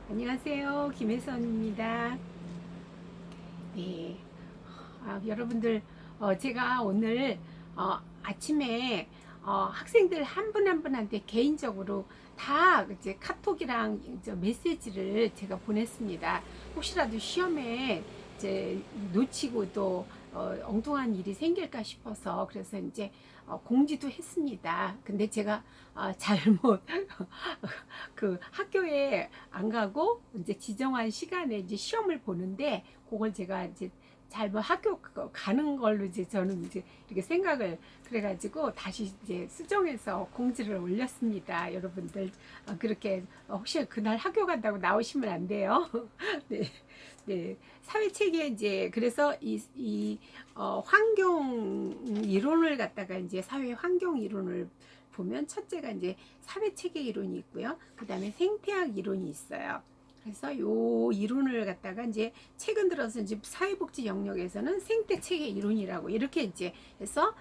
안녕하세요. 김혜선입니다. 네. 여러분들, 제가 오늘, 아침에, 학생들 한 분 한 분한테 개인적으로 다 이제 카톡이랑 이제 메시지를 제가 보냈습니다. 혹시라도 시험에 이제 놓치고 또, 엉뚱한 일이 생길까 싶어서 그래서 이제 공지도 했습니다. 근데 제가 잘못 그 학교에 안 가고 이제 지정한 시간에 이제 시험을 보는데 그걸 제가 이제 잘못 학교 가는 걸로 이제 저는 이제 이렇게 생각을 그래가지고 다시 이제 수정해서 공지를 올렸습니다. 여러분들 그렇게 혹시 그날 학교 간다고 나오시면 안 돼요. 네, 네. 사회체계 이제 그래서 환경 이론을 갖다가 이제 사회 환경 이론을 보면 첫째가 이제 사회체계 이론이 있고요. 그 다음에 생태학 이론이 있어요. 그래서 요 이론을 갖다가 이제 최근 들어서 이제 사회복지 영역에서는 생태체계 이론이라고 이렇게 이제 해서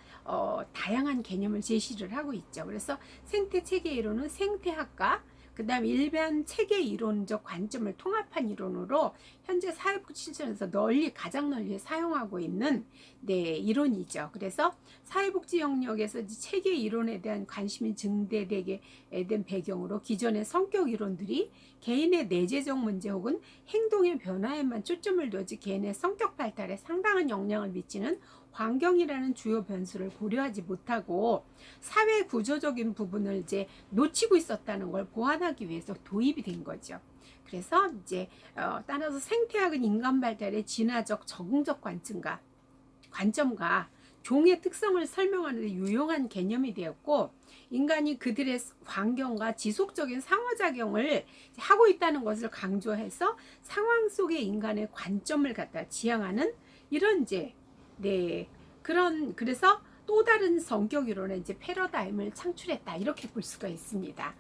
다양한 개념을 제시를 하고 있죠. 그래서 생태체계 이론은 생태학과 그다음 일반 체계 이론적 관점을 통합한 이론으로 현재 사회복지 실천에서 가장 널리 사용하고 있는 이론이죠. 그래서 사회복지 영역에서 체계 이론에 대한 관심이 증대되게 된 배경으로 기존의 성격 이론들이 개인의 내재적 문제 혹은 행동의 변화에만 초점을 두어지 개인의 성격 발달에 상당한 영향을 미치는 환경이라는 주요 변수를 고려하지 못하고 사회 구조적인 부분을 이제 놓치고 있었다는 걸 보완하기 위해서 도입이 된 거죠. 그래서 이제 따라서 생태학은 인간 발달의 진화적 적응적 관점과 종의 특성을 설명하는 데 유용한 개념이 되었고 인간이 그들의 환경과 지속적인 상호작용을 하고 있다는 것을 강조해서 상황 속의 인간의 관점을 갖다 지향하는 이런 이제 그래서 또 다른 성격 이론의 이제 패러다임을 창출했다 이렇게 볼 수가 있습니다.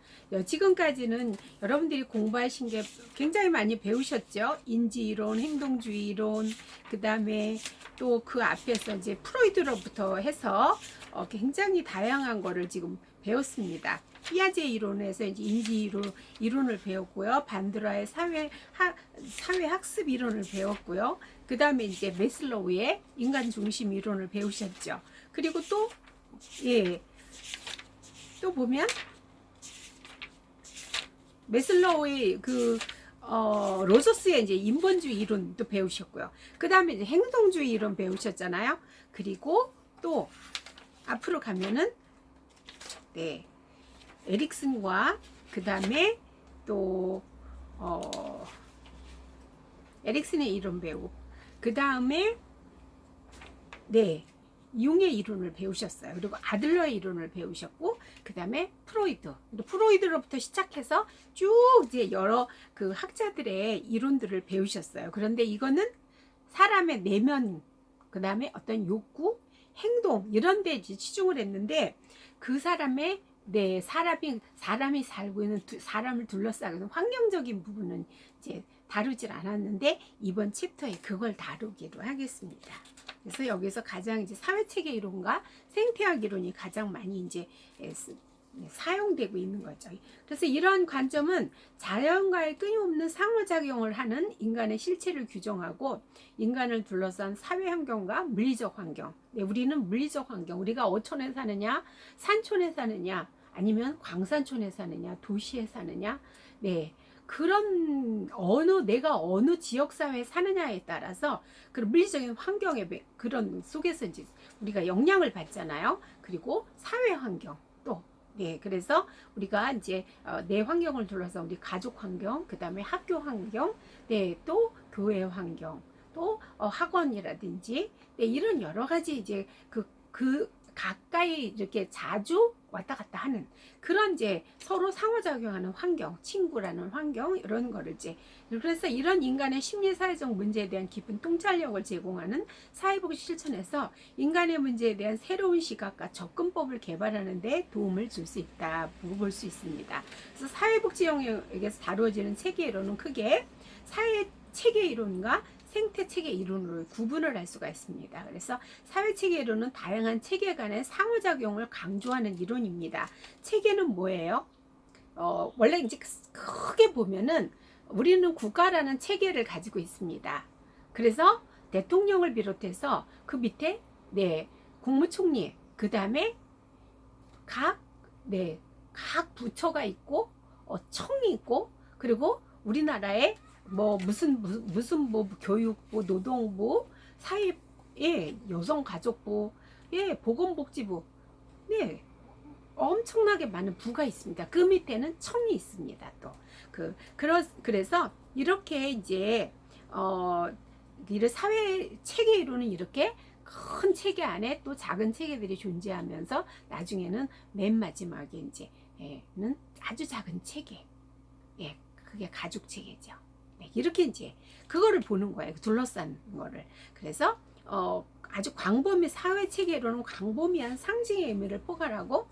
지금까지는 여러분들이 공부하신 게 굉장히 많이 배우셨죠. 인지 이론, 행동주의 이론, 그 다음에 또 그 앞에서 이제 프로이드로부터 해서 굉장히 다양한 거를 지금 배웠습니다. 피아제 이론에서 이제 이론을 배웠고요. 반드라의 사회 학습 이론을 배웠고요. 그 다음에 이제 메슬로우의 인간 중심 이론을 배우셨죠. 그리고 또, 예, 또 보면 메슬로우의 로저스의 이제 인본주의 이론도 배우셨고요. 그 다음에 이제 행동주의 이론 배우셨잖아요. 그리고 또 앞으로 가면은 에릭슨과 그 다음에 또 에릭슨의 이론 배우고 그 다음에 융의 이론을 배우셨어요. 그리고 아들러의 이론을 배우셨고, 그 다음에 프로이드로부터 시작해서 쭉 이제 여러 그 학자들의 이론들을 배우셨어요. 그런데 이거는 사람의 내면, 그 다음에 어떤 욕구, 행동 이런 데 치중을 했는데 그 사람의 사람이 살고 있는 사람을 둘러싸고 있는 환경적인 부분은 이제 다루질 않았는데 이번 챕터에 그걸 다루기로 하겠습니다. 그래서 여기서 가장 이제 사회체계 이론과 생태학 이론이 가장 많이 이제 사용되고 있는 거죠. 그래서 이런 관점은 자연과의 끊임없는 상호작용을 하는 인간의 실체를 규정하고 인간을 둘러싼 사회 환경과 물리적 환경. 우리는 물리적 환경, 우리가 어촌에 사느냐, 산촌에 사느냐, 아니면 광산촌에 사느냐, 도시에 사느냐, 그런 내가 어느 지역 사회에 사느냐에 따라서 그런 물리적인 환경의 그런 속에서 이제 우리가 영향을 받잖아요. 그리고 사회 환경 또 그래서 우리가 이제 내 환경을 둘러서 우리 가족 환경, 그 다음에 학교 환경, 또 교회 환경, 또 학원이라든지 이런 여러 가지 이제 그 가까이 이렇게 자주 왔다 갔다 하는 그런 이제 서로 상호작용하는 환경, 친구라는 환경 이런 거를 이제 그래서 이런 인간의 심리 사회적 문제에 대한 깊은 통찰력을 제공하는 사회복지 실천에서 인간의 문제에 대한 새로운 시각과 접근법을 개발하는 데 도움을 줄 수 있다 볼 수 있습니다. 그래서 사회복지 영역에서 다루어지는 체계 이론은 크게 사회 체계 이론과 생태체계 이론으로 구분을 할 수가 있습니다. 그래서 사회체계 이론은 다양한 체계 간의 상호작용을 강조하는 이론입니다. 체계는 뭐예요? 원래 이제 크게 보면은 우리는 국가라는 체계를 가지고 있습니다. 그래서 대통령을 비롯해서 그 밑에 네, 국무총리, 그 다음에 각, 네, 각 부처가 있고, 청이 있고, 그리고 우리나라에 뭐 무슨 뭐 교육부, 노동부, 사회, 예, 여성가족부, 예, 보건복지부, 네, 엄청나게 많은 부가 있습니다. 그 밑에는 청이 있습니다. 또 그래서 이렇게 이제 이를 사회 체계 이루는 이렇게 큰 체계 안에 또 작은 체계들이 존재하면서 나중에는 맨 마지막에 이제는 아주 작은 체계, 예, 그게 가족 체계죠. 네, 이렇게 이제 그거를 보는 거예요. 둘러싼 거를. 그래서 아주 광범위 사회 체계로는 광범위한 상징의 의미를 포괄하고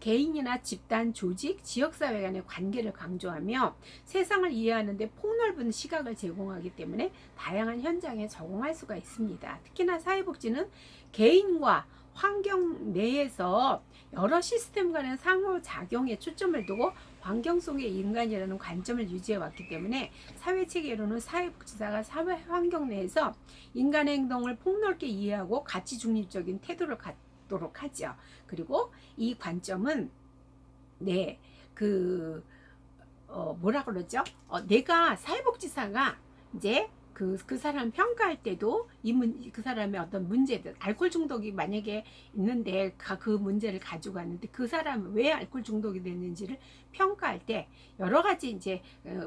개인이나 집단, 조직, 지역 사회 간의 관계를 강조하며 세상을 이해하는 데 폭넓은 시각을 제공하기 때문에 다양한 현장에 적응할 수가 있습니다. 특히나 사회복지는 개인과 환경 내에서 여러 시스템 간의 상호작용에 초점을 두고 환경 속의 인간이라는 관점을 유지해 왔기 때문에 사회체계로는 사회복지사가 사회 환경 내에서 인간의 행동을 폭넓게 이해하고 가치 중립적인 태도를 갖도록 하죠. 그리고 이 관점은 네, 뭐라 그러죠? 내가 사회복지사가 이제 그 사람 평가할 때도 그 사람의 어떤 문제들, 알코올 중독이 만약에 있는데 그 문제를 가지고 왔는데 그 사람은 왜 알코올 중독이 됐는지를 평가할 때 여러 가지 이제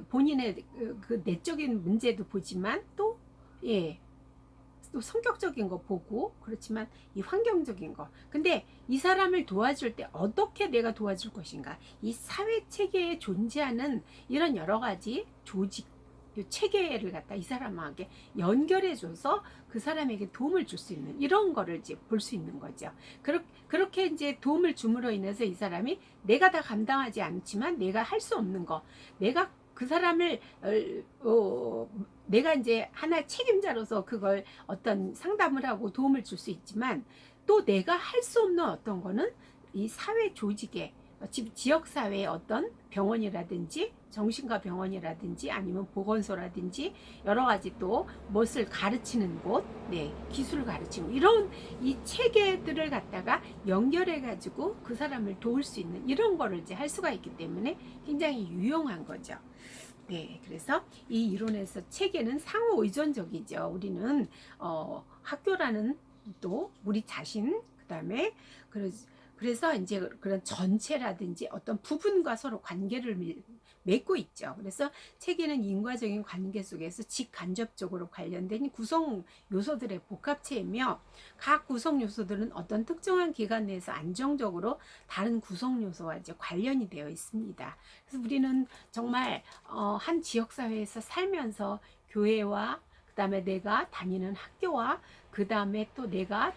본인의 그 내적인 문제도 보지만 또 예, 또 성격적인 거 보고 그렇지만 이 환경적인 거 근데 이 사람을 도와줄 때 어떻게 내가 도와줄 것인가 이 사회 체계에 존재하는 이런 여러 가지 조직 체계를 갖다 이 사람에게 연결해줘서 그 사람에게 도움을 줄 수 있는 이런 거를 이제 볼 수 있는 거죠. 그렇게 이제 도움을 줌으로 인해서 이 사람이 내가 다 감당하지 않지만 내가 할 수 없는 거, 내가 그 사람을 내가 이제 하나의 책임자로서 그걸 어떤 상담을 하고 도움을 줄 수 있지만 또 내가 할 수 없는 어떤 거는 이 사회 조직에 지역사회의 어떤 병원이라든지 정신과 병원이라든지 아니면 보건소라든지 여러 가지 또 무엇을 가르치는 곳, 네, 기술을 가르치는 이런 이 체계들을 갖다가 연결해 가지고 그 사람을 도울 수 있는 이런 거를 이제 할 수가 있기 때문에 굉장히 유용한 거죠. 네, 그래서 이 이론에서 체계는 상호 의존적이죠. 우리는 학교라는 또 우리 자신 그다음에 그래서 이제 그런 전체라든지 어떤 부분과 서로 관계를 맺고 있죠. 그래서 체계는 인과적인 관계 속에서 직간접적으로 관련된 구성 요소들의 복합체이며 각 구성 요소들은 어떤 특정한 기간 내에서 안정적으로 다른 구성 요소와 이제 관련이 되어 있습니다. 그래서 우리는 정말 한 지역 사회에서 살면서 교회와 그다음에 내가 다니는 학교와 그 다음에 또 내가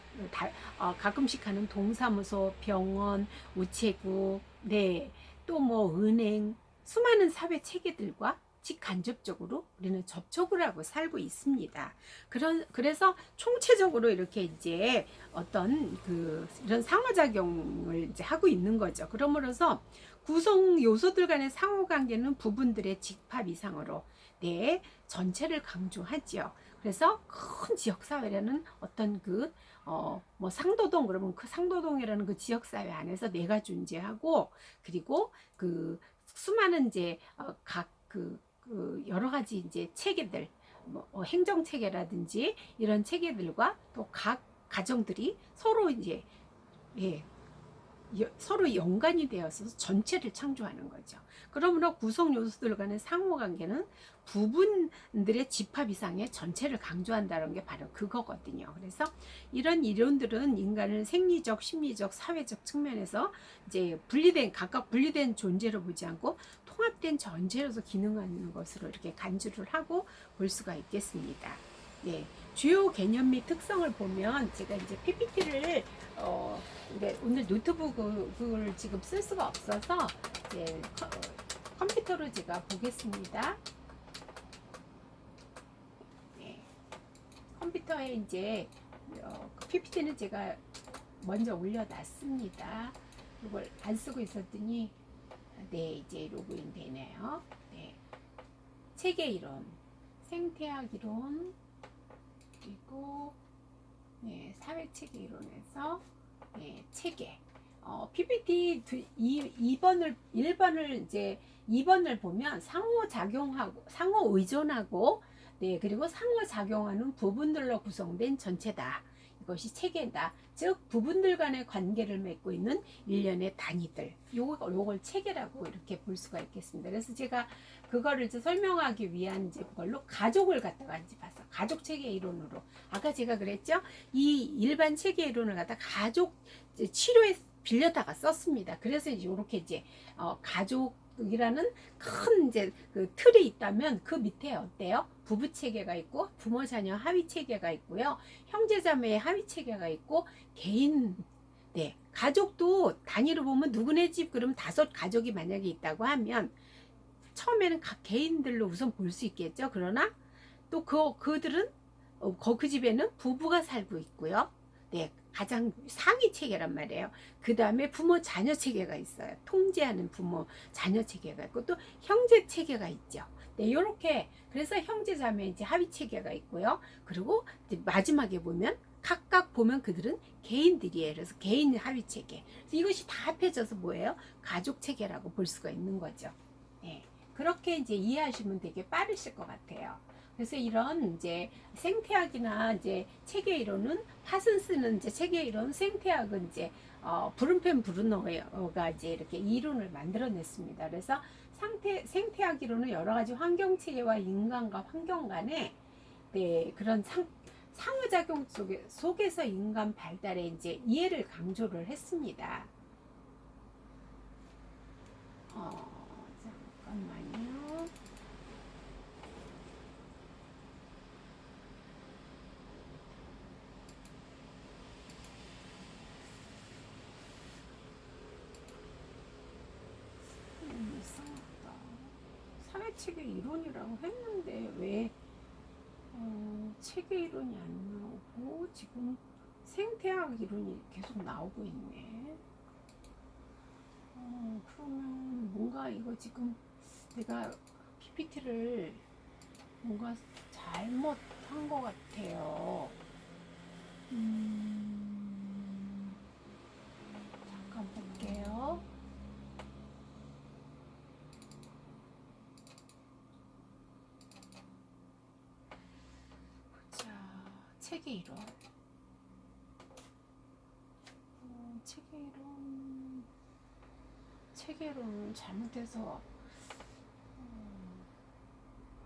가끔씩 하는 동사무소, 병원, 우체국, 네, 또 뭐 은행, 수많은 사회 체계들과 직간접적으로 우리는 접촉을 하고 살고 있습니다. 그래서 총체적으로 이렇게 이제 어떤 이런 상호작용을 이제 하고 있는 거죠. 그러므로서 구성 요소들 간의 상호관계는 부분들의 직합 이상으로 네, 전체를 강조하지요. 그래서 큰 지역사회라는 어떤 뭐 상도동 그러면 그 상도동이라는 그 지역사회 안에서 내가 존재하고 그리고 수많은 이제 여러 가지 이제 체계들 뭐 행정 체계라든지 이런 체계들과 또 각 가정들이 서로 이제 예, 서로 연관이 되어서 전체를 창조하는 거죠. 그러므로 구성 요소들 간의 상호관계는 부분들의 집합 이상의 전체를 강조한다는 게 바로 그거거든요. 그래서 이런 이론들은 인간을 생리적, 심리적, 사회적 측면에서 이제 각각 분리된 존재로 보지 않고 통합된 전체로서 기능하는 것으로 이렇게 간주를 하고 볼 수가 있겠습니다. 네, 주요 개념 및 특성을 보면 제가 이제 PPT를 오늘 노트북을 지금 쓸 수가 없어서 이제 컴퓨터로 제가 보겠습니다. 네, 컴퓨터에 이제 PPT는 제가 먼저 올려놨습니다. 이걸 안 쓰고 있었더니 네, 이제 로그인 되네요. 네. 체계 이론, 생태학 이론, 그리고 네, 사회 체계 이론에서 네, 체계. PPT 2번을 1번을 이제 2번을 보면 상호작용하고 상호 의존하고 네, 그리고 상호작용하는 부분들로 구성된 전체다. 이것이 체계다. 즉 부분들 간의 관계를 맺고 있는 일련의 단위들. 요걸 체계라고 이렇게 볼 수가 있겠습니다. 그래서 제가 그거를 이제 설명하기 위한 이제 그걸로 가족을 갖다가 이제 봤어. 가족 체계 이론으로. 아까 제가 그랬죠? 이 일반 체계 이론을 갖다 가족 치료에 빌려다가 썼습니다. 그래서 이제 이렇게 이제 가족이라는 큰 이제 그 틀이 있다면 그 밑에 어때요? 부부 체계가 있고 부모 자녀 하위 체계가 있고요. 형제자매의 하위 체계가 있고 개인 네 가족도 단위로 보면 누구네 집 그럼 5가족이 만약에 있다고 하면 처음에는 각 개인들로 우선 볼 수 있겠죠. 그러나 또 그들은 그 집에는 부부가 살고 있고요. 네, 가장 상위 체계란 말이에요. 그 다음에 부모 자녀 체계가 있어요. 통제하는 부모 자녀 체계가 있고 또 형제 체계가 있죠. 네, 이렇게 그래서 형제 자매 이제 하위 체계가 있고요. 그리고 이제 마지막에 보면 각각 보면 그들은 개인들이에요. 그래서 개인 하위 체계. 그래서 이것이 다 합해져서 뭐예요? 가족 체계라고 볼 수가 있는 거죠. 네, 그렇게 이제 이해하시면 되게 빠르실 것 같아요. 그래서 이런 이제 생태학이나 이제 체계 이론은 파슨스는 이제 체계 이론, 생태학은 이제 브룬펜 브루너가 이제 이렇게 이론을 만들어냈습니다. 그래서 생태학 이론은 여러 가지 환경 체계와 인간과 환경 간의 네, 그런 상호작용 속에서 인간 발달의 이제 이해를 강조를 했습니다. 잠깐만요. 이상하다. 사회체계 이론이라고 했는데 왜 체계 이론이 안 나오고 지금 생태학 이론이 계속 나오고 있네. 그러면 뭔가 이거 지금 내가 PPT를 뭔가 잘못한 것 같아요. 잠깐 볼게요. 자, 체계 이론. 체계 이론은 잘못해서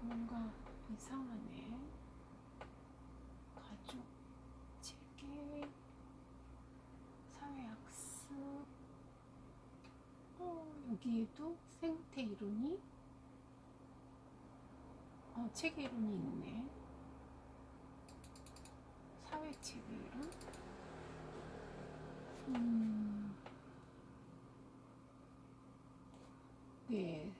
뭔가 이상하네. 가족 체계 사회학습 여기에도 생태 이론이 체계 이론이 있네. 사회 체계 이론 네.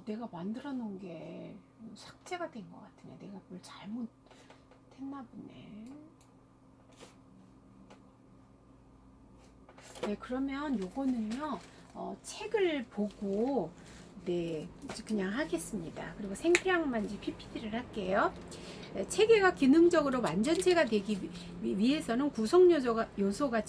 내가 만들어 놓은 게 삭제가 된 것 같으네. 내가 뭘 잘못했나 보네. 네, 그러면 요거는요, 책을 보고, 네, 그냥 하겠습니다. 그리고 생태학만 이제 PPT를 할게요. 네, 체계가 기능적으로 완전체가 되기 위해서는 구성 요소가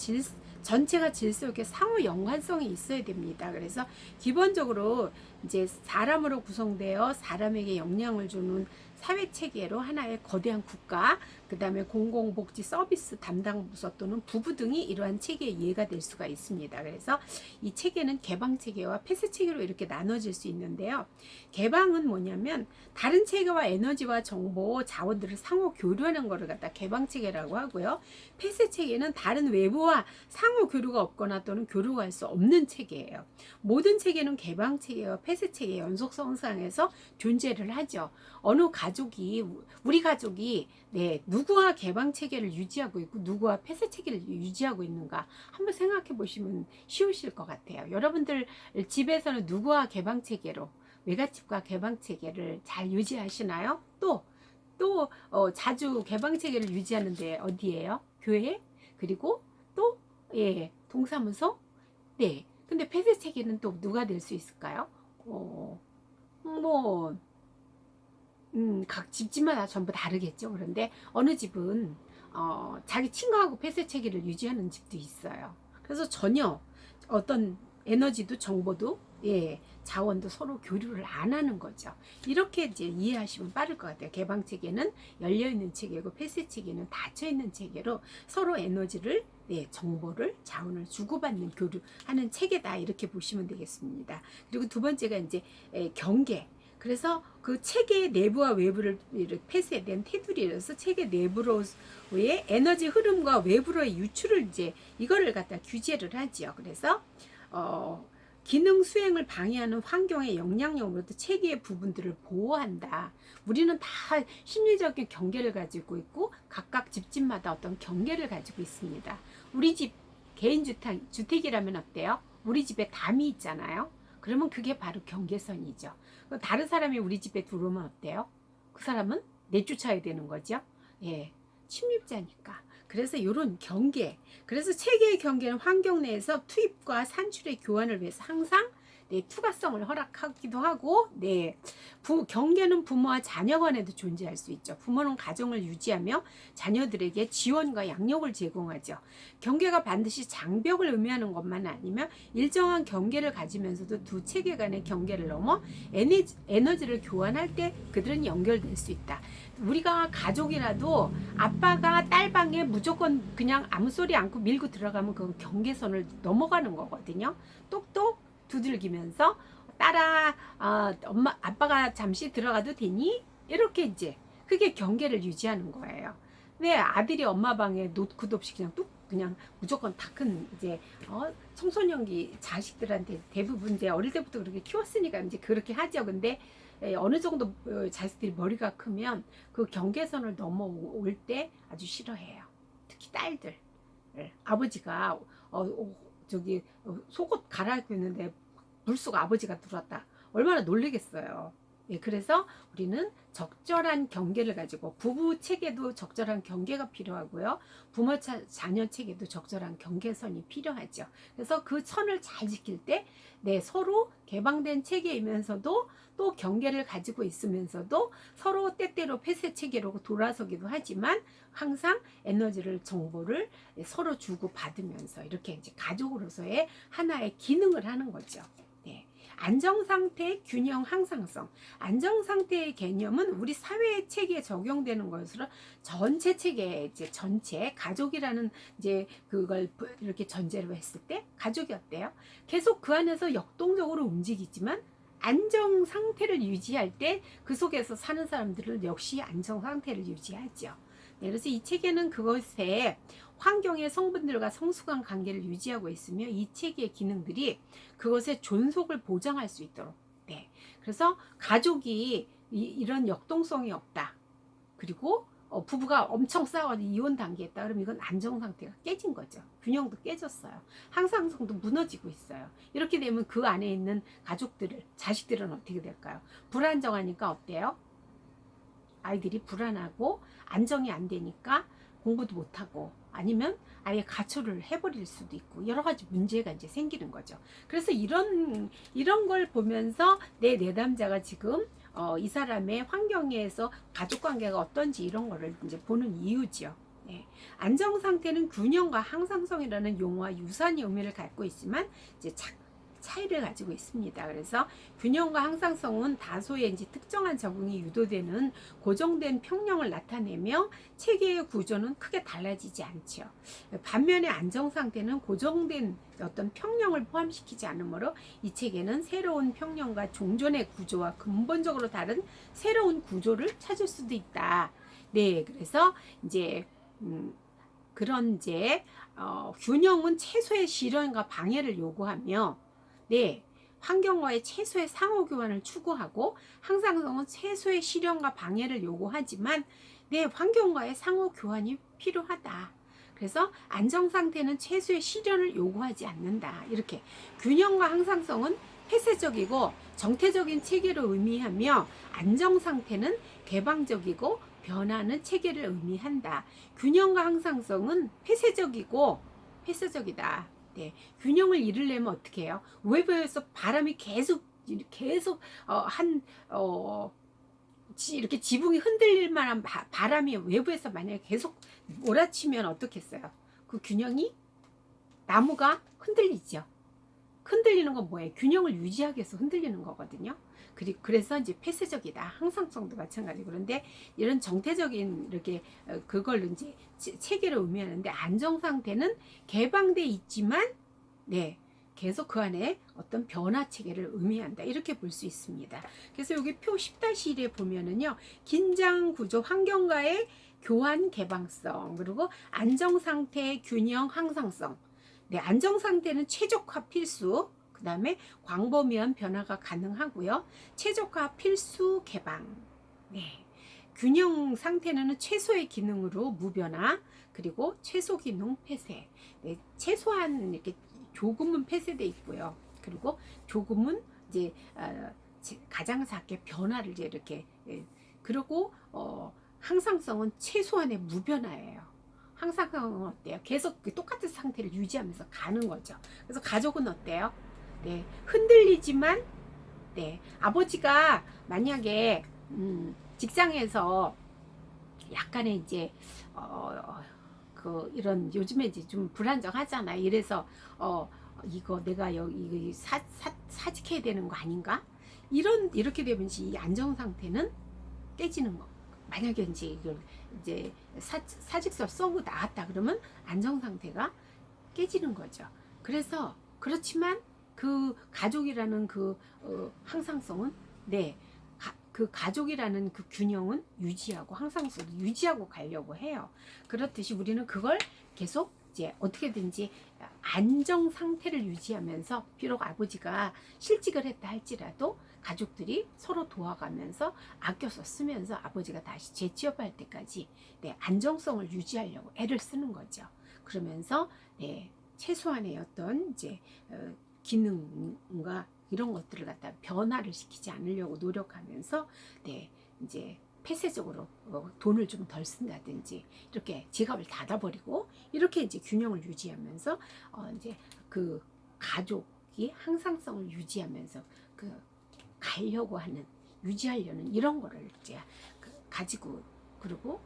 전체가 질서 있게 상호 연관성이 있어야 됩니다. 그래서 기본적으로 이제 사람으로 구성되어 사람에게 영향을 주는 사회 체계로 하나의 거대한 국가, 그 다음에 공공복지 서비스 담당 부서 또는 부부 등이 이러한 체계의 이해가 될 수가 있습니다. 그래서 이 체계는 개방 체계와 폐쇄 체계로 이렇게 나눠질 수 있는데요. 개방은 뭐냐면 다른 체계와 에너지와 정보, 자원들을 상호 교류하는 것을 갖다 개방 체계라고 하고요. 폐쇄 체계는 다른 외부와 상호 교류가 없거나 또는 교류가 할 수 없는 체계예요. 모든 체계는 개방 체계와 폐쇄 체계의 연속성상에서 존재를 하죠. 어느 가족이 우리 가족이 네, 누구와 개방 체계를 유지하고 있고 누구와 폐쇄 체계를 유지하고 있는가 한번 생각해 보시면 쉬우실 것 같아요. 여러분들 집에서는 누구와 개방 체계로 외갓집과 개방 체계를 잘 유지하시나요? 또 자주 개방 체계를 유지하는데 어디예요? 교회? 그리고 또 예, 동사무소? 네. 근데 폐쇄 체계는 또 누가 될 수 있을까요? 뭐 각 집집마다 전부 다르겠죠. 그런데 어느 집은 자기 친구하고 폐쇄 체계를 유지하는 집도 있어요. 그래서 전혀 어떤 에너지도 정보도 자원도 서로 교류를 안 하는 거죠. 이렇게 이제 이해하시면 빠를 것 같아요. 개방 체계는 열려 있는 체계고 폐쇄 체계는 닫혀 있는 체계로 서로 에너지를 정보를 자원을 주고받는 교류하는 체계다 이렇게 보시면 되겠습니다. 그리고 두 번째가 이제 경계. 그래서 그 체계의 내부와 외부를 폐쇄된 테두리에서 체계 내부로의 에너지 흐름과 외부로의 유출을 이제 이거를 갖다 규제를 하지요. 그래서 기능 수행을 방해하는 환경의 영향력으로도 체계의 부분들을 보호한다. 우리는 다 심리적인 경계를 가지고 있고 각각 집집마다 어떤 경계를 가지고 있습니다. 우리 집 개인 주택이라면 어때요? 우리 집에 담이 있잖아요. 그러면 그게 바로 경계선이죠. 다른 사람이 우리 집에 들어오면 어때요? 그 사람은 내쫓아야 되는 거죠. 침입자니까. 그래서 이런 경계. 그래서 체계의 경계는 환경 내에서 투입과 산출의 교환을 위해서 항상 투과성을 허락하기도 하고, 경계는 부모와 자녀 간에도 존재할 수 있죠. 부모는 가정을 유지하며 자녀들에게 지원과 양육을 제공하죠. 경계가 반드시 장벽을 의미하는 것만 아니면 일정한 경계를 가지면서도 두 체계 간의 경계를 넘어 에너지를 교환할 때 그들은 연결될 수 있다. 우리가 가족이라도 아빠가 딸 방에 무조건 그냥 아무 소리 않고 밀고 들어가면 그 경계선을 넘어가는 거거든요. 똑똑 두들기면서 딸아, 엄마 아빠가 잠시 들어가도 되니? 이렇게 이제 그게 경계를 유지하는 거예요. 왜 아들이 엄마 방에 노크도 없이 그냥 무조건 다 큰 이제 청소년기 자식들한테 대부분 이제 어릴 때부터 그렇게 키웠으니까 이제 그렇게 하죠. 근데 어느 정도 자식들이 머리가 크면 그 경계선을 넘어올 때 아주 싫어해요. 특히 딸들. 아버지가 속옷 갈아입고 있는데 불쑥 아버지가 들어왔다. 얼마나 놀라겠어요. 그래서 우리는 적절한 경계를 가지고 부부 체계도 적절한 경계가 필요하고요. 부모 자녀 체계도 적절한 경계선이 필요하죠. 그래서 그 선을 잘 지킬 때 서로 개방된 체계이면서도 또 경계를 가지고 있으면서도 서로 때때로 폐쇄 체계로 돌아서기도 하지만 항상 에너지를 정보를 서로 주고 받으면서 이렇게 이제 가족으로서의 하나의 기능을 하는 거죠. 안정상태, 균형, 항상성. 안정상태의 개념은 우리 사회 체계에 적용되는 것으로 전체 체계, 이제 전체 가족이라는 이제 그걸 이렇게 전제로 했을 때 가족이 어때요? 계속 그 안에서 역동적으로 움직이지만 안정 상태를 유지할 때 그 속에서 사는 사람들은 역시 안정 상태를 유지하죠. 그래서 이 체계는 그것에 환경의 성분들과 성숙한 관계를 유지하고 있으며 이 체계의 기능들이 그것의 존속을 보장할 수 있도록. 그래서 가족이 이런 역동성이 없다. 그리고 부부가 엄청 싸워서 이혼 단계에 있다. 그러면 이건 안정 상태가 깨진 거죠. 균형도 깨졌어요. 항상성도 무너지고 있어요. 이렇게 되면 그 안에 있는 가족들을, 자식들은 어떻게 될까요? 불안정하니까 어때요? 아이들이 불안하고 안정이 안 되니까 공부도 못하고 아니면 아예 가초를 해버릴 수도 있고 여러 가지 문제가 이제 생기는 거죠. 그래서 이런 걸 보면서 내 내담자가 지금 이 사람의 환경에서 가족 관계가 어떤지 이런 거를 이제 보는 이유지요. 안정 상태는 균형과 항상성이라는 용어와 유사한 의미를 갖고 있지만 이제 차이를 가지고 있습니다. 그래서 균형과 항상성은 다소의 이제 특정한 적응이 유도되는 고정된 평형을 나타내며 체계의 구조는 크게 달라지지 않죠. 반면에 안정 상태는 고정된 어떤 평형을 포함시키지 않으므로 이 체계는 새로운 평형과 종전의 구조와 근본적으로 다른 새로운 구조를 찾을 수도 있다. 그래서 이제 그런 이제 균형은 최소의 실현과 방해를 요구하며 환경과의 최소의 상호교환을 추구하고 항상성은 최소의 실현과 방해를 요구하지만 환경과의 상호교환이 필요하다. 그래서 안정상태는 최소의 실현을 요구하지 않는다. 이렇게 균형과 항상성은 폐쇄적이고 정태적인 체계를 의미하며 안정상태는 개방적이고 변하는 체계를 의미한다. 균형과 항상성은 폐쇄적이다. 균형을 잃으려면 어떻게 해요? 외부에서 바람이 계속 이렇게 지붕이 흔들릴 만한 바람이 외부에서 만약에 계속 몰아치면 어떻겠어요? 그 균형이 나무가 흔들리죠. 흔들리는 건 뭐예요? 균형을 유지하기 위해서 흔들리는 거거든요. 그래서 이제 폐쇄적이다. 항상성도 마찬가지. 그런데 이런 정태적인 이렇게 그걸로 이제 체계를 의미하는데 안정 상태는 개방돼 있지만 네. 계속 그 안에 어떤 변화 체계를 의미한다. 이렇게 볼 수 있습니다. 그래서 여기 표 10-1에 보면은요. 긴장 구조 환경과의 교환 개방성 그리고 안정 상태의 균형 항상성. 네, 안정 상태는 최적화 필수. 그 다음에 광범위한 변화가 가능하고요. 최적화 필수 개방. 네. 균형 상태는 최소의 기능으로 무변화 그리고 최소 기능 폐쇄. 네, 최소한 이렇게 조금은 폐쇄돼 있고요. 그리고 조금은 이제 가장 작게 변화를 이제 이렇게 그리고 항상성은 최소한의 무변화예요. 항상성은 어때요? 계속 똑같은 상태를 유지하면서 가는 거죠. 그래서 가족은 어때요? 네, 흔들리지만 네, 아버지가 만약에 직장에서 약간의 이제 이런 요즘에 이제 좀 불안정하잖아. 이래서 이거 내가 여기 사직해야 되는 거 아닌가? 이렇게 되면 이 안정 상태는 깨지는 거. 만약에 이제 이걸 이제 사직서 써고 나왔다 그러면 안정 상태가 깨지는 거죠. 그래서 그렇지만 그 가족이라는 그 항상성은 네. 그 가족이라는 그 균형은 유지하고 항상성을 유지하고 가려고 해요. 그렇듯이 우리는 그걸 계속 이제 어떻게든지 안정 상태를 유지하면서 비록 아버지가 실직을 했다 할지라도 가족들이 서로 도와가면서 아껴서 쓰면서 아버지가 다시 재취업할 때까지 네, 안정성을 유지하려고 애를 쓰는 거죠. 그러면서 네, 최소한의 어떤 이제 기능과 이런 것들을 갖다 변화를 시키지 않으려고 노력하면서 네 이제 폐쇄적으로 돈을 좀 덜 쓴다든지 이렇게 지갑을 닫아버리고 이렇게 이제 균형을 유지하면서 이제 그 가족이 항상성을 유지하면서 그 가려고 하는 유지하려는 이런 거를 이제 가지고 그리고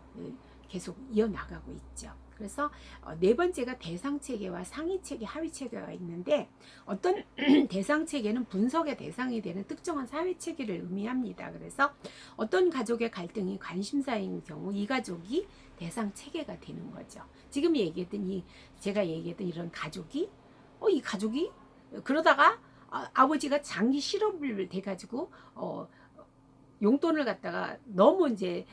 계속 이어나가고 있죠. 그래서 네 번째가 대상체계와 상위체계, 하위체계가 있는데 어떤 대상체계는 분석의 대상이 되는 특정한 사회체계를 의미합니다. 그래서 어떤 가족의 갈등이 관심사인 경우 이 가족이 대상체계가 되는 거죠. 지금 제가 얘기했던 이런 가족이 이 가족이 그러다가 아버지가 장기 실업을 돼가지고 용돈을 갖다가 너무 이제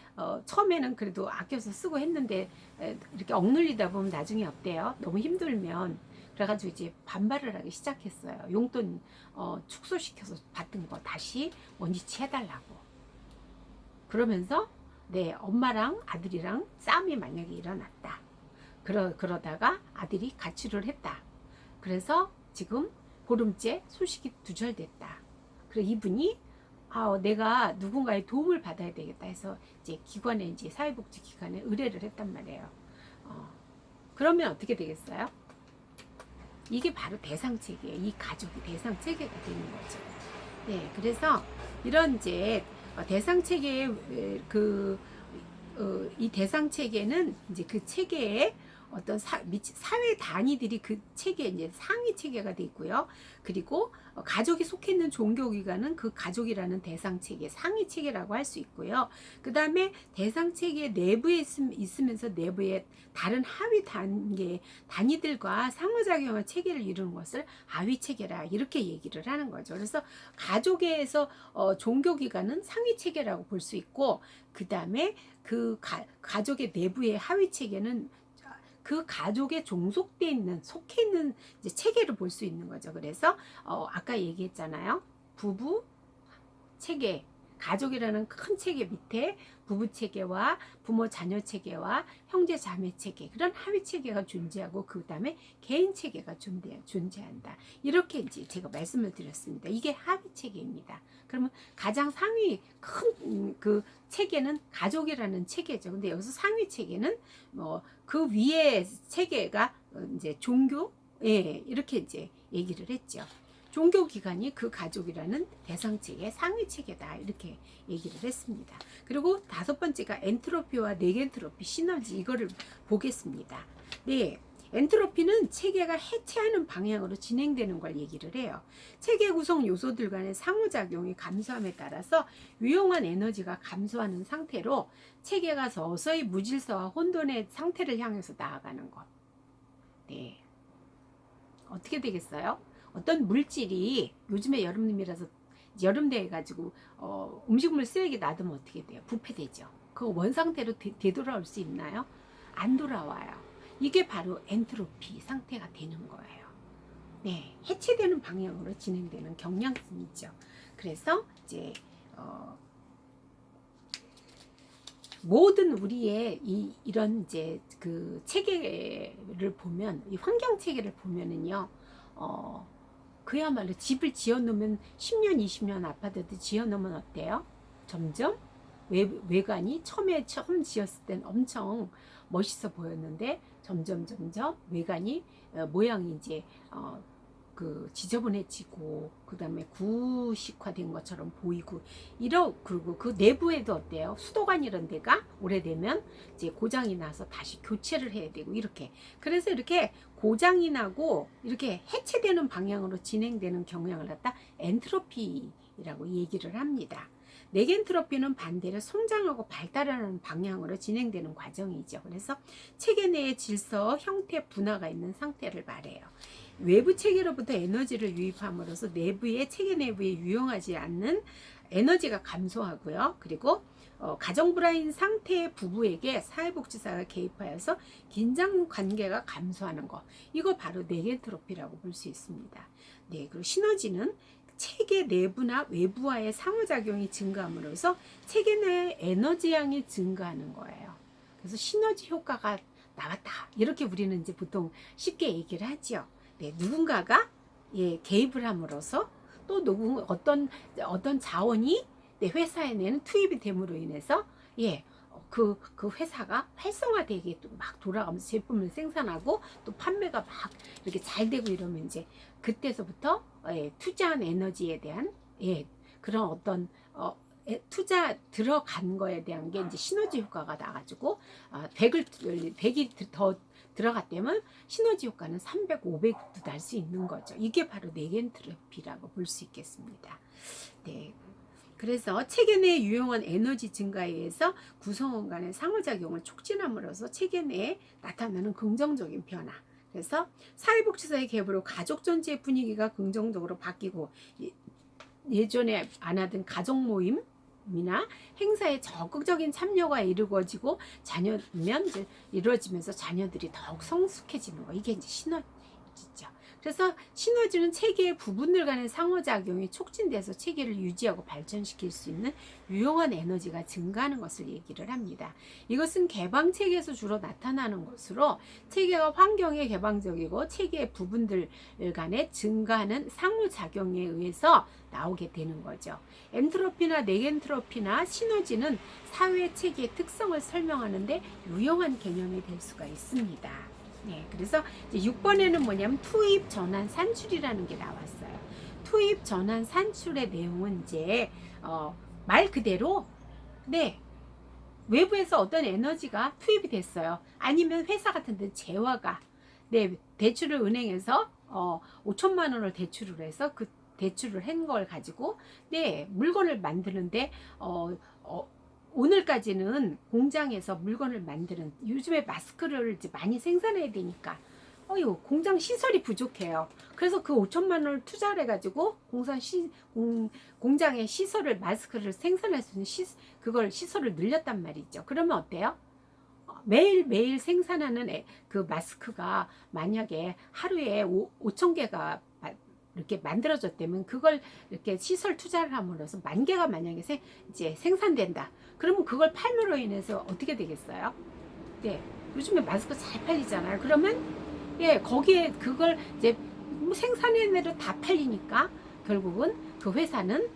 처음에는 그래도 아껴서 쓰고 했는데 이렇게 억눌리다 보면 나중에 어때요? 너무 힘들면 그래가지고 이제 반발을 하기 시작했어요. 용돈 축소시켜서 받던 거 다시 원위치 해달라고. 그러면서 네 엄마랑 아들이랑 싸움이 만약에 일어났다. 그러다가 아들이 가출을 했다. 그래서 지금 보름째 소식이 두절됐다. 그래서 이분이 내가 누군가의 도움을 받아야 되겠다 해서 이제 기관에 이제 사회복지 기관에 의뢰를 했단 말이에요. 그러면 어떻게 되겠어요? 이게 바로 대상체계예요. 이 가족이 대상체계가 되는 거죠. 네, 그래서 이런 이제 대상체계의 이 대상체계는 이제 그 체계에 어떤 사회 단위들이 그 체계 이제 상위 체계가 돼 있고요. 그리고 가족이 속해 있는 종교기관은 그 가족이라는 대상 체계, 상위 체계라고 할 수 있고요. 그 다음에 대상 체계 내부에 있으면서 내부에 다른 하위 단위들과 상호작용한 체계를 이루는 것을 하위 체계라 이렇게 얘기를 하는 거죠. 그래서 가족에서 종교기관은 상위 체계라고 볼 수 있고, 그 다음에 그 가족의 내부의 하위 체계는 그 가족에 종속돼 있는 속해 있는 이제 체계를 볼 수 있는 거죠. 그래서 아까 얘기했잖아요. 부부 체계, 가족이라는 큰 체계 밑에 부부 체계와 부모 자녀 체계와 형제 자매 체계 그런 하위 체계가 존재하고 그 다음에 개인 체계가 존재한다. 이렇게 이제 제가 말씀을 드렸습니다. 이게 하위 체계입니다. 그러면 가장 상위 큰 그 체계는 가족이라는 체계죠. 근데 여기서 상위 체계는 그 위에 체계가 이제 종교 이렇게 이제 얘기를 했죠. 종교기관이 그 가족이라는 대상체계 상위체계다 이렇게 얘기를 했습니다. 그리고 5번째가 엔트로피와 네겐트로피 시너지 이거를 보겠습니다. 네, 엔트로피는 체계가 해체하는 방향으로 진행되는 걸 얘기를 해요. 체계 구성 요소들 간의 상호작용이 감소함에 따라서 유용한 에너지가 감소하는 상태로 체계가 서서히 무질서와 혼돈의 상태를 향해서 나아가는 것. 네, 어떻게 되겠어요? 어떤 물질이 요즘에 여름이라서 여름 돼 가지고 음식물 쓰레기 놔두면 어떻게 돼요? 부패되죠. 그 원상태로 되돌아올 수 있나요? 안 돌아와요. 이게 바로 엔트로피 상태가 되는 거예요. 네, 해체되는 방향으로 진행되는 경향성이죠. 그래서 이제 모든 우리의 이런 이제 그 체계를 보면 이 환경 체계를 보면은요. 그야말로 집을 지어놓으면 10년, 20년 아파트도 지어놓으면 어때요? 점점 외관이 처음 지었을 땐 엄청 멋있어 보였는데 점점 외관이 모양이 이제 그 지저분해지고 그 다음에 구식화된 것처럼 보이고 그리고 그 내부에도 어때요? 수도관 이런 데가 오래되면 이제 고장이 나서 다시 교체를 해야 되고 이렇게 그래서 이렇게 고장이 나고 이렇게 해체되는 방향으로 진행되는 경향을 갖다 엔트로피라고 얘기를 합니다. 네겐트로피는 반대로 성장하고 발달하는 방향으로 진행되는 과정이죠. 그래서 체계 내의 질서, 형태, 분화가 있는 상태를 말해요. 외부 체계로부터 에너지를 유입함으로써 내부의 체계 내부에 유용하지 않는 에너지가 감소하고요. 그리고 가정 불화인 상태의 부부에게 사회복지사가 개입하여서 긴장 관계가 감소하는 것. 이거 바로 네겐트로피라고 볼 수 있습니다. 네, 그리고 시너지는 체계 내부나 외부와의 상호작용이 증가함으로써 체계 내의 에너지 양이 증가하는 거예요. 그래서 시너지 효과가 나왔다. 이렇게 우리는 이제 보통 쉽게 얘기를 하죠. 네, 누군가가 개입을 함으로써 또 어떤 자원이 내 회사에 내는 투입이 됨으로 인해서 그 회사가 활성화되게 막 돌아가면서 제품을 생산하고 또 판매가 막 이렇게 잘 되고 이러면 이제 그때서부터 투자한 에너지에 대한 그런 어떤 투자 들어간 거에 대한 게 이제 시너지 효과가 나가지고 100이 더 들어갔다면 시너지 효과는 300, 500도 날 수 있는 거죠. 이게 바로 네겐트로피라고 볼 수 있겠습니다. 네. 그래서 체계 내에 유용한 에너지 증가에 의해서 구성원 간의 상호작용을 촉진함으로써 체계 내에 나타나는 긍정적인 변화. 그래서 사회복지사의 개입으로 가족 전체의 분위기가 긍정적으로 바뀌고 예전에 안 하던 가족 모임이나 행사에 적극적인 참여가 이루어지고 이루어지면서 자녀들이 더욱 성숙해지는 거. 이게 이제 시너지죠. 그래서 시너지는 체계의 부분들 간의 상호작용이 촉진돼서 체계를 유지하고 발전시킬 수 있는 유용한 에너지가 증가하는 것을 얘기를 합니다. 이것은 개방 체계에서 주로 나타나는 것으로 체계가 환경에 개방적이고 체계의 부분들 간의 증가하는 상호작용에 의해서 나오게 되는 거죠. 엔트로피나 네겐트로피나 시너지는 사회 체계의 특성을 설명하는데 유용한 개념이 될 수가 있습니다. 네, 그래서 이제 6번에는 뭐냐면 투입 전환 산출이라는 게 나왔어요. 투입 전환 산출의 내용은 이제 말 그대로 외부에서 어떤 에너지가 투입이 됐어요. 아니면 회사 같은 데 재화가 대출을 은행에서 5천만 원을 대출을 해서 그 대출을 한 걸 가지고 물건을 만드는데 오늘까지는 공장에서 물건을 만드는 요즘에 마스크를 이제 많이 생산해야 되니까 공장 시설이 부족해요. 그래서 그 5천만 원을 투자를 해가지고 공장의 시설을 마스크를 생산할 수 있는 그걸 시설을 늘렸단 말이죠. 그러면 어때요? 매일 생산하는 그 마스크가 만약에 하루에 5천 개가 이렇게 만들어졌다면 그걸 이렇게 시설 투자를 함으로써 10,000개가 만약에 이제 생산된다. 그러면 그걸 팔므로 인해서 어떻게 되겠어요? 네, 요즘에 마스크 잘 팔리잖아요. 그러면 거기에 그걸 이제 생산해낸 대로 다 팔리니까 결국은 그 회사는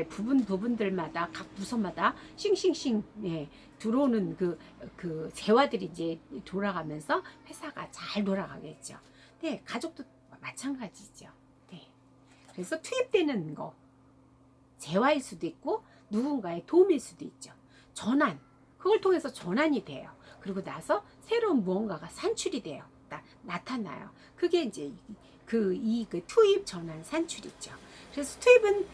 부분들마다 각 부서마다 싱싱싱 들어오는 그 재화들이 이제 돌아가면서 회사가 잘 돌아가겠죠. 가족도 마찬가지죠. 그래서 투입되는 거 재화일 수도 있고 누군가의 도움일 수도 있죠. 전환, 그걸 통해서 전환이 돼요. 그리고 나서 새로운 무언가가 산출이 돼요. 나타나요. 그게 이제 그 투입 전환 산출이죠. 그래서 투입은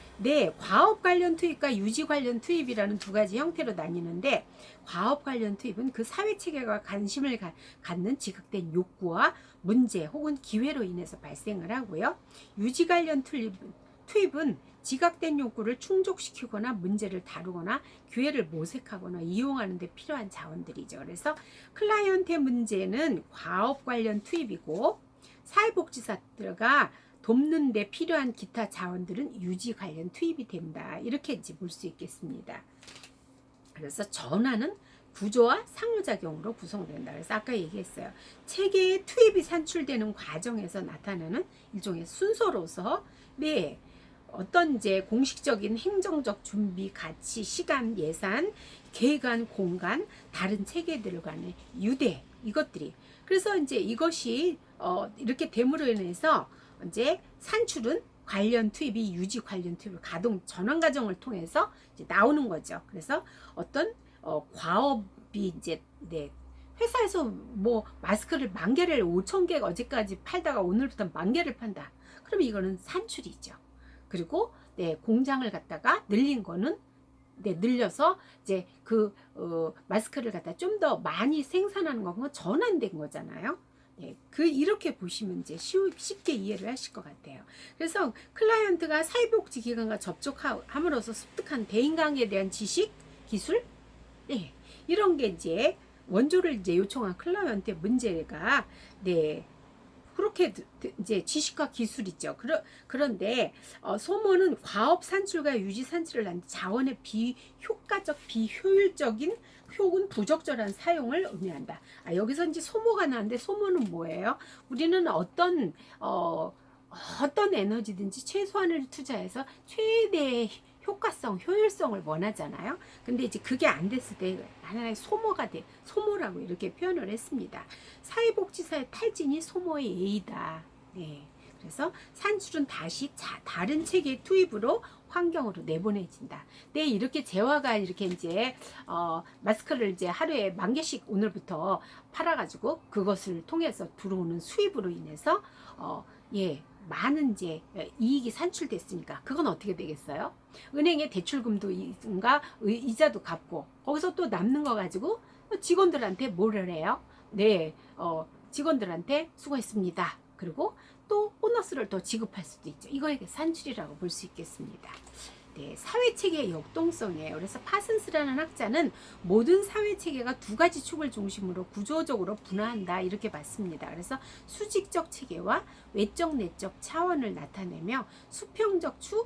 과업 관련 투입과 유지 관련 투입이라는 두 가지 형태로 나뉘는데, 과업 관련 투입은 그 사회 체계가 관심을 갖는 지각된 욕구와 문제 혹은 기회로 인해서 발생을 하고요. 유지 관련 투입은 지각된 욕구를 충족시키거나 문제를 다루거나 기회를 모색하거나 이용하는 데 필요한 자원들이죠. 그래서 클라이언트의 문제는 과업 관련 투입이고, 사회복지사가 돕는 데 필요한 기타 자원들은 유지 관련 투입이 된다. 이렇게 이제 볼 수 있겠습니다. 그래서 전환은 구조와 상호작용으로 구성된다. 그래서 아까 얘기했어요. 체계의 투입이 산출되는 과정에서 나타나는 일종의 순서로서 어떤 이제 공식적인 행정적 준비, 가치, 시간, 예산, 계획안, 공간, 다른 체계들 간의 유대, 이것들이. 그래서 이제 이것이 이렇게 됨으로 인해서 이제 산출은 관련 투입이 유지 관련 투입을 가동 전환 과정을 통해서 이제 나오는 거죠. 그래서 어떤 과업이 이제 회사에서 뭐 마스크를 10,000개를 5,000개 어제까지 팔다가 오늘부터 10,000개를 판다. 그럼 이거는 산출이죠. 그리고 공장을 갖다가 늘린 거는 늘려서 이제 마스크를 갖다 좀 더 많이 생산하는 거고 전환된 거잖아요. 이렇게 보시면 이제 쉽게 이해를 하실 것 같아요. 그래서 클라이언트가 사회복지기관과 접촉함으로써 습득한 대인관계에 대한 지식, 기술, 이런 게 이제 원조를 이제 요청한 클라이언트의 문제가 그렇게 이제 지식과 기술이죠. 그런데 소모는 과업 산출과 유지 산출을 한 자원의 비효과적, 비효율적인 혹은 부적절한 사용을 의미한다. 여기서 이제 소모가 나는데, 소모는 뭐예요? 우리는 어떤 에너지든지 최소한을 투자해서 최대의 효과성, 효율성을 원하잖아요. 근데 이제 그게 안 됐을 때 하나의 소모가 소모라고 이렇게 표현을 했습니다. 사회복지사의 탈진이 소모의 예이다. 그래서 산출은 다시 다른 체계의 투입으로 환경으로 내보내진다. 이렇게 재화가 이렇게 이제 마스크를 이제 하루에 10,000개씩 오늘부터 팔아가지고 그것을 통해서 들어오는 수입으로 인해서 많은 이제 이익이 산출됐으니까 그건 어떻게 되겠어요? 은행에 대출금도 이자도 갚고 거기서 또 남는 거 가지고 직원들한테 뭐를 해요? 직원들한테 수고했습니다. 그리고 또 보너스를 더 지급할 수도 있죠. 이거에게 산출이라고 볼 수 있겠습니다. 사회체계의 역동성이에요. 그래서 파슨스라는 학자는 모든 사회체계가 두 가지 축을 중심으로 구조적으로 분화한다 이렇게 봤습니다. 그래서 수직적 체계와 외적 내적 차원을 나타내며 수평적 축,